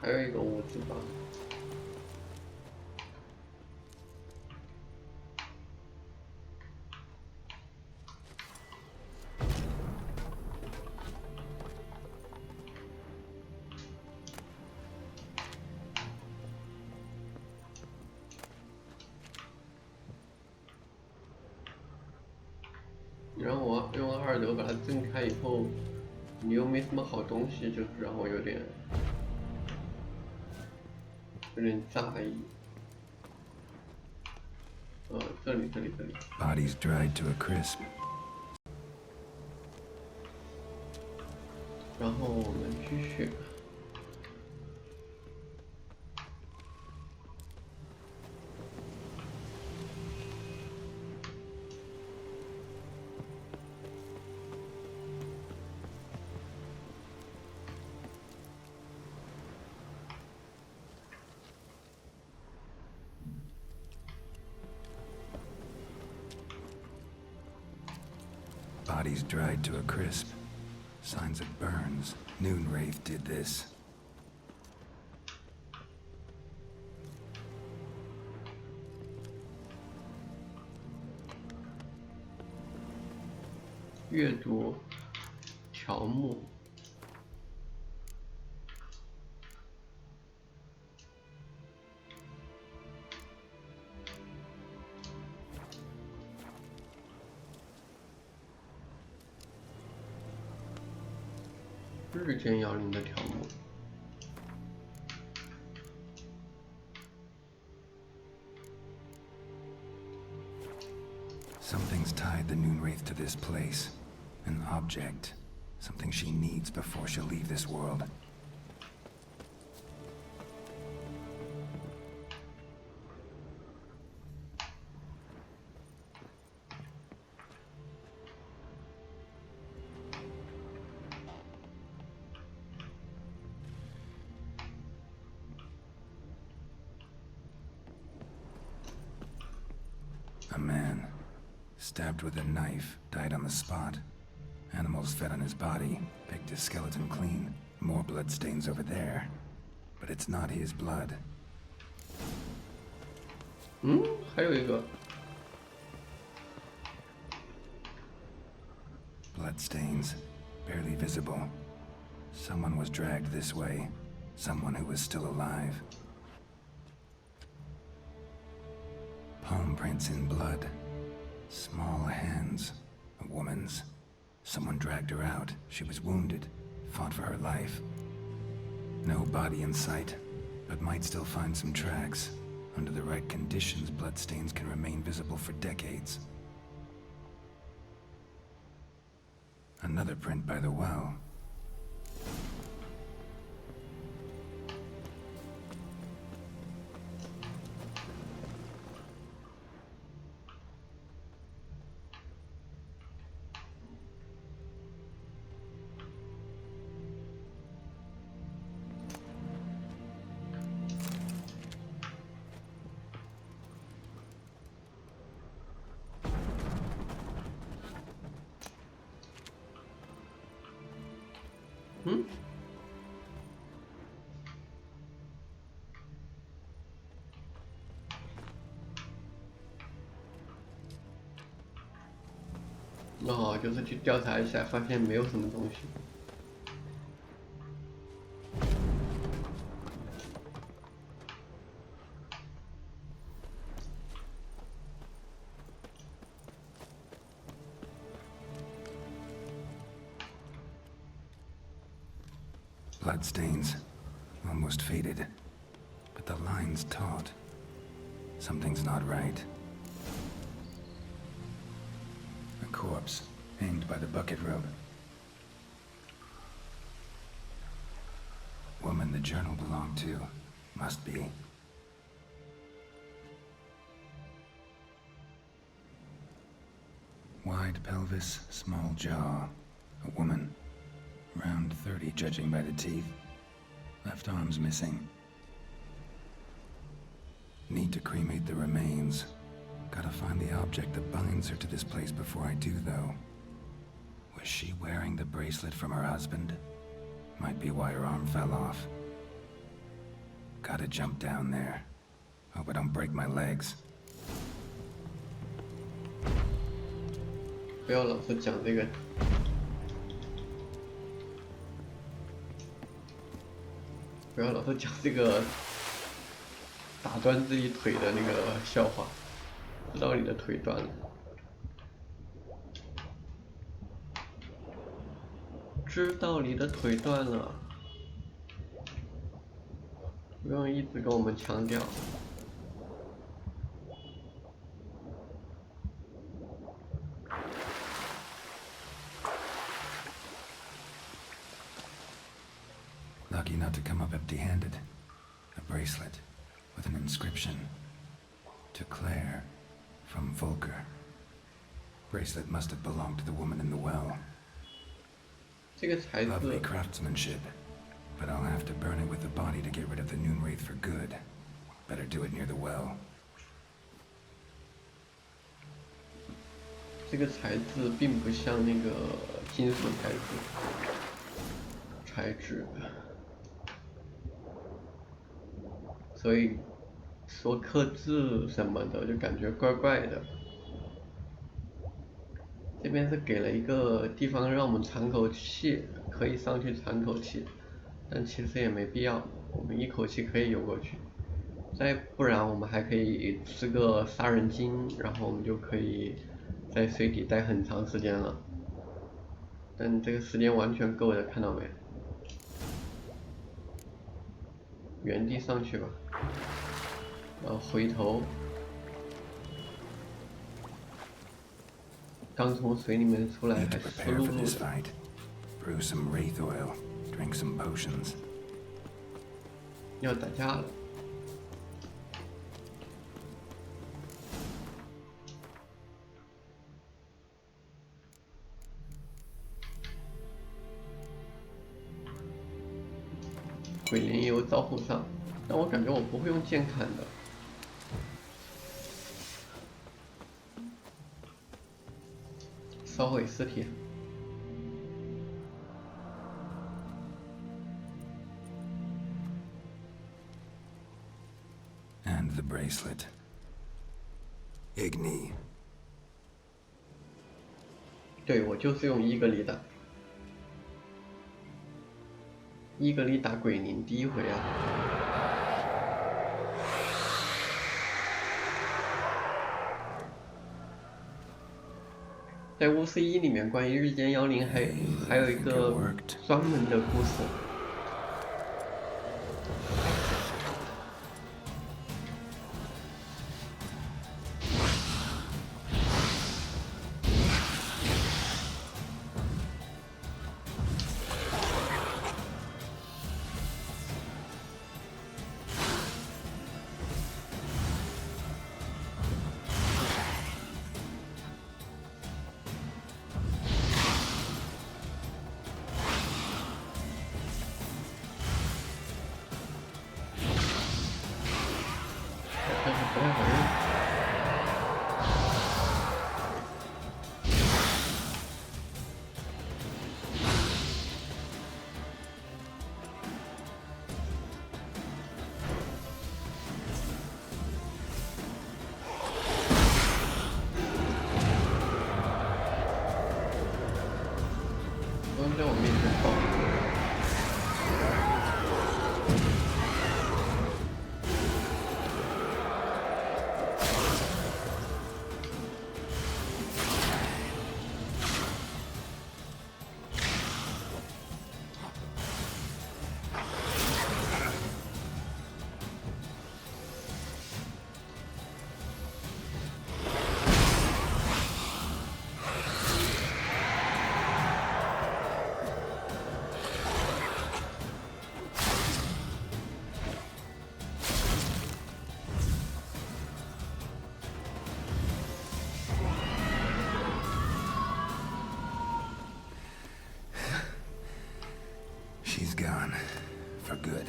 还有一个屋子吧。你让我用阿尔德把它震开以后，你又没什么好东西，就是让我有点诧异。这里。Bodies dried to a crisp. 然后我们继续。Bodies dried to a crisp. Signs of burns. Noon Wraith did this. 阅读条目。日间摇铃的条目。Something's tied the Noonwraith to this place. An object. Something she needs before she'll leave this world. A man, stabbed with a knife, died on the spot. Animals fed on his body, picked his skeleton clean. More bloodstains over there. But it's not his blood. 还有一个 Bloodstains, barely visible. Someone was dragged this way. Someone who was still alive. Palm prints in blood. Small hands. A woman's. Someone dragged her out. She was wounded. Fought for her life. No body in sight, but might still find some tracks. Under the right conditions, bloodstains can remain visible for decades. Another print by the well.哦，就是去调查一下，发现没有什么东西。Bloodstains, almost faded, but the line's taut. Something's not right. A corpse, hanged by the bucket rope. Woman the journal belonged to. Must be. Wide pelvis, small jaw. A woman. Around 30, judging by the teeth. Left arm's missing. Need to cremate the remains. Gotta find the object that binds her to this place before I do, though. Was she wearing the bracelet from her husband? Might be why her arm fell off. Gotta jump down there. Hope I don't break my legs. 不要老是讲这个。不要老是讲这个打断自己腿的那个笑话，知道你的腿断了，知道你的腿断了，不用一直跟我们强调。Lucky not to come up empty-handed. A bracelet with an inscription. To Claire, from Volker. Bracelet must have belonged to the woman in the well. 这个材质 Lovely craftsmanship, but I'll have to burn it with the body to get rid of the Noonwraith for good. Better do it near the well. 这个材质并不像那个金属材质，所以说刻字什么的就感觉怪怪的。这边是给了一个地方让我们喘口气，可以上去喘口气，但其实也没必要，我们一口气可以游过去。再不然我们还可以吃个杀人精，然后我们就可以在水底待很长时间了。但这个时间完全够的，看到没？原地上去吧，然后回头，刚从水里面出来，还是湿漉漉的。Brew some wraith oil, drink some potions. 要打架了。鬼灵也有招呼上，但我感觉我不会用剑砍的。烧毁尸体。And the bracelet. Igni. 对，我就是用伊格里打。伊格里打鬼灵第一回啊。在巫师1里面，关于日间妖灵还有一个专门的故事。不太好用。不用在我面前爆。She's gone. For good.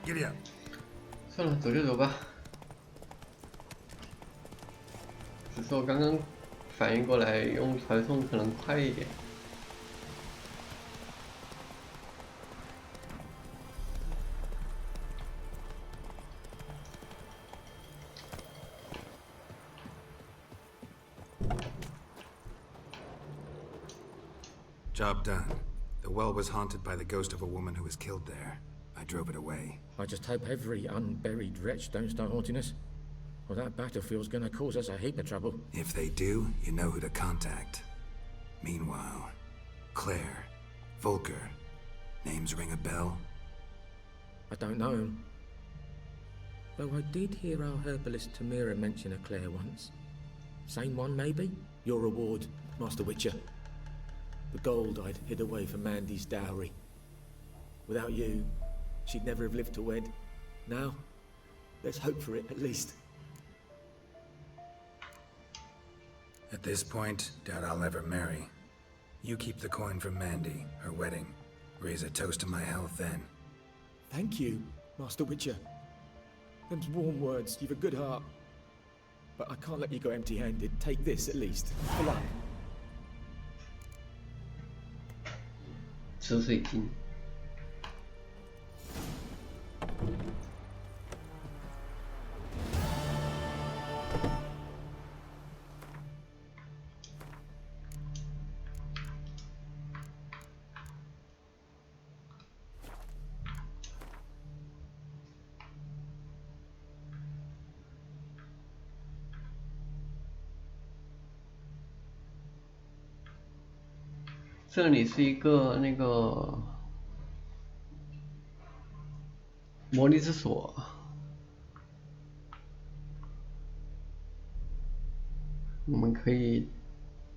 Giddy up. 算了，走就走吧。只是我刚刚反应过来，用传送可能快一点。Job done. The well was haunted by the ghost of a woman who was killed there. I drove it away. I just hope every unburied wretch don't start haunting us. Well, that battlefield's gonna cause us a heap of trouble. If they do, you know who to contact. Meanwhile, Claire, Volker, names ring a bell? I don't know him. Though I did hear our herbalist Tamira mention a Claire once. Same one, maybe? Your reward, Master Witcher. The gold I'd hid away for Mandy's dowry. Without you, she'd never have lived to wed. Now, let's hope for it, at least. At this point, doubt I'll ever marry. You keep the coin from Mandy, her wedding. Raise a toast to my health then. Thank you, Master Witcher. Them's warm words, you've a good heart. But I can't let you go empty-handed. Take this, at least. For luck. 吃水晶。这里是一个那个魔力之所，我们可以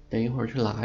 等一会儿去拿。